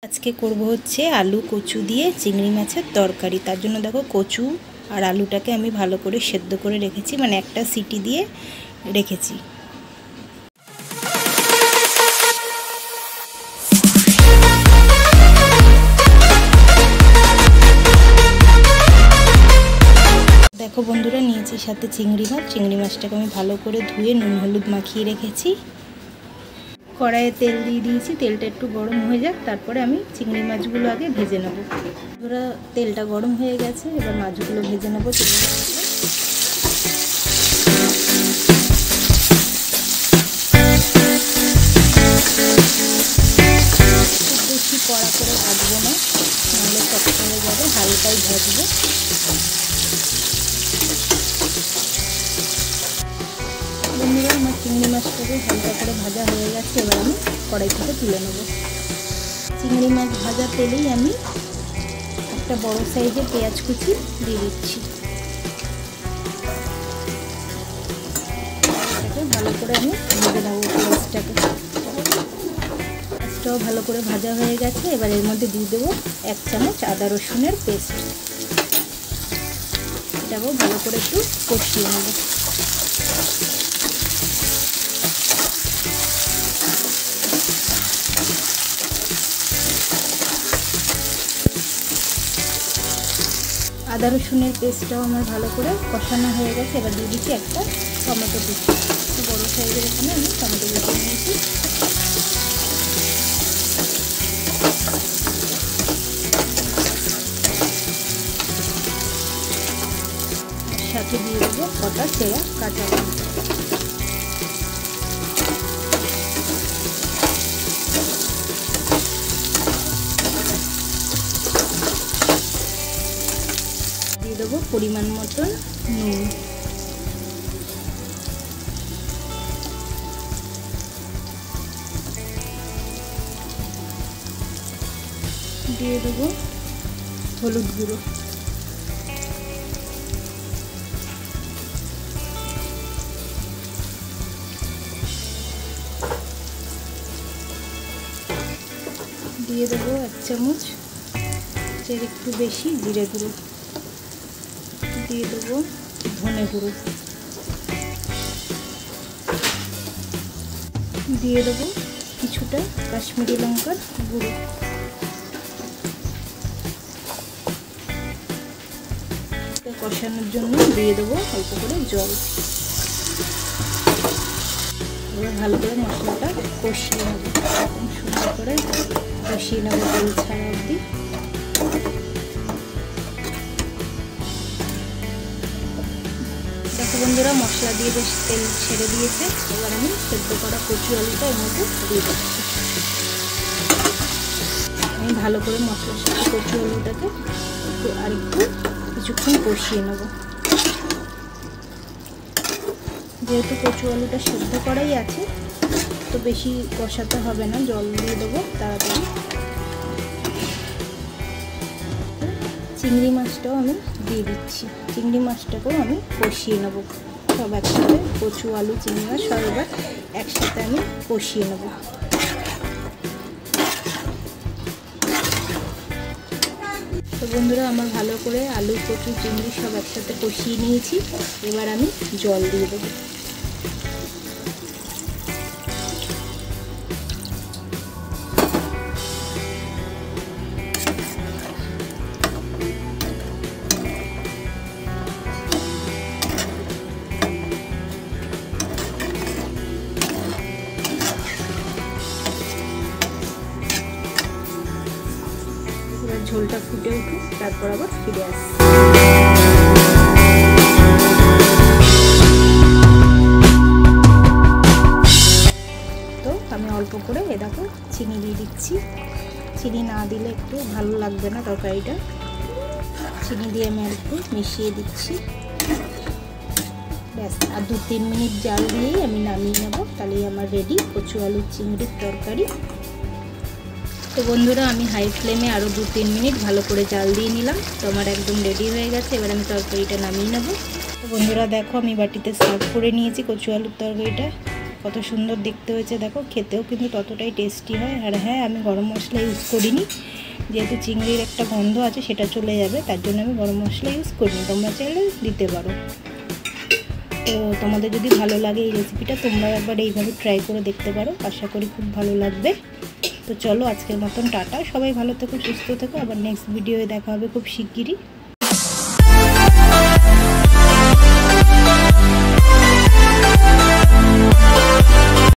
আজকে করব হচ্ছে আলু কচু দিয়ে চিংড়ি মাছের তরকারি। তার জন্য দেখো কচু আর আলুটাকে আমি ভালো করে সেদ্ধ করে রেখেছি, মানে একটা সিটি দিয়ে রেখেছি। দেখো বন্ধুরা, নিয়েছি সাথে চিংড়ি মাছ। চিংড়ি মাছটাকে আমি ভালো করে ধুয়ে নুন হলুদ মাখিয়ে রেখেছি। কড়াইয়ে তেল দিয়ে দিয়েছি, তেলটা একটু গরম হয়ে যাক, তারপরে আমি চিংড়ি মাছগুলো আগে ভেজে নেব। ধরো তেলটা গরম হয়ে গেছে, এবার মাছগুলো ভেজে নেব। চিংড়ি মাছগুলো খুব বেশি কড়া করে ভাজবো না, নাহলে শক্ত হয়ে যাবে, হালকাই ভাজবো। বন্ধুরা, আমার চিংড়ি মাছটাকে হালকা করে ভাজা হয়ে গেছে, এবার আমি কড়াই থেকে তুলে নেব। চিংড়ি মাছ ভাজা তেলেই আমি একটা বড় সাইজের পেঁয়াজ কুচি দিয়ে দিচ্ছি। এটাকে ভালো করে আমি ভেজে নেব। পেঁয়াজটাও ভালো করে ভাজা হয়ে গেছে, এবার এর মধ্যে দিয়ে দেবো 1 চামচ আদা রসুনের পেস্ট। এটাকেও ভালো করে একটু কষিয়ে নেব। আদা রসুনের পেস্টটাও আমার ভালো করে কষানো হয়ে গেছে, এবার দিয়ে দিচ্ছি একটা টমেটো পিস। একটু বড়ো সাইজের এখানে আমি টমেটো পিস নিয়েছি। সাথে দিয়ে দেবো কটা চেরা কাঁচা লঙ্কা। দিয়ে দেবো পরিমাণ মতন নুন। দিয়ে দেবো হলুদ গুঁড়ো। দিয়ে দেবো 1 চামচ এর একটু বেশি জিরে গুঁড়ো। দিয়ে দেবো ধনে গুঁড়ো। দিয়ে দেবো কিছুটা কাশ্মীরি লঙ্কার গুঁড়ো। কষানোর জন্য দিয়ে দেবো অল্প করে জল। এবার ভালো করে মশলাটা কষিয়ে নেব, সুন্দর করে কষিয়ে নেব তেল ছাড়া অবধি। দেখো বন্ধুরা, মশলা দিয়ে বেশ তেল ছেড়ে দিয়েছে, এবার আমি সেদ্ধ করা কচু আলুটা এর মধ্যে দিয়ে দিচ্ছি। আমি ভালো করে মশলার সাথে কচু আলুটাকে একটু কিছুক্ষণ কষিয়ে নেব। যেহেতু কচু আলুটা সেদ্ধ করাই আছে, তো বেশি কষাতে হবে না, জল দিয়ে দেবো তাড়াতাড়ি। চিংড়ি মাছটাও আমি দিয়ে দিচ্ছি। চিংড়ি মাছটাকেও আমি কষিয়ে নেব সব একসাথে। কচু আলু চিংড়ি মাছ সব এবার একসাথে আমি কষিয়ে নেব। তো বন্ধুরা, আমার ভালো করে আলু কচু চিংড়ি সব একসাথে কষিয়ে নিয়েছি, এবার আমি জল দিয়ে দেবো। ঝোলটা ফুটে উঠুক, তারপর আবার ফিরে আসছি। তো আমি অল্প করে দেখো চিনি দিয়ে দিচ্ছি। চিনি না দিলে একটু ভালো লাগবে না তরকারিটা। চিনি দিয়ে আমি একটু মিশিয়ে দিচ্ছি। ব্যাস, আর 2-3 মিনিট জাল দিয়েই আমি নামিয়ে নেব, তাহলেই আমার রেডি কচু আলু চিংড়ির তরকারি। তো বন্ধুরা, আমি হাই ফ্লেমে আরও 2-3 মিনিট ভালো করে জাল দিয়ে নিলাম। তো আমার একদম রেডি হয়ে গেছে, এবার আমি তরকারিটা নামিয়ে নেব। তো বন্ধুরা দেখো, আমি বাটিতে সার্ভ করে নিয়েছি কচু আলুর তরকারিটা। কত সুন্দর দেখতে হয়েছে দেখো, খেতেও কিন্তু ততটাই টেস্টি হয়। আর হ্যাঁ, আমি গরম মশলা ইউজ করিনি, যেহেতু চিংড়ির একটা গন্ধ আছে সেটা চলে যাবে, তার জন্য আমি গরম মশলা ইউজ করিনি। তোমরা চাইলে দিতে পারো। তো তোমাদের যদি ভালো লাগে এই রেসিপিটা, তোমরা একবার এইভাবে ট্রাই করে দেখতে পারো, আশা করি খুব ভালো লাগবে। তো চলো আজকের মতন টাটা, সবাই ভালো থেকো, সুস্থ থেকো, আবার নেক্সট ভিডিওয়ে দেখা হবে খুব শিগগিরই।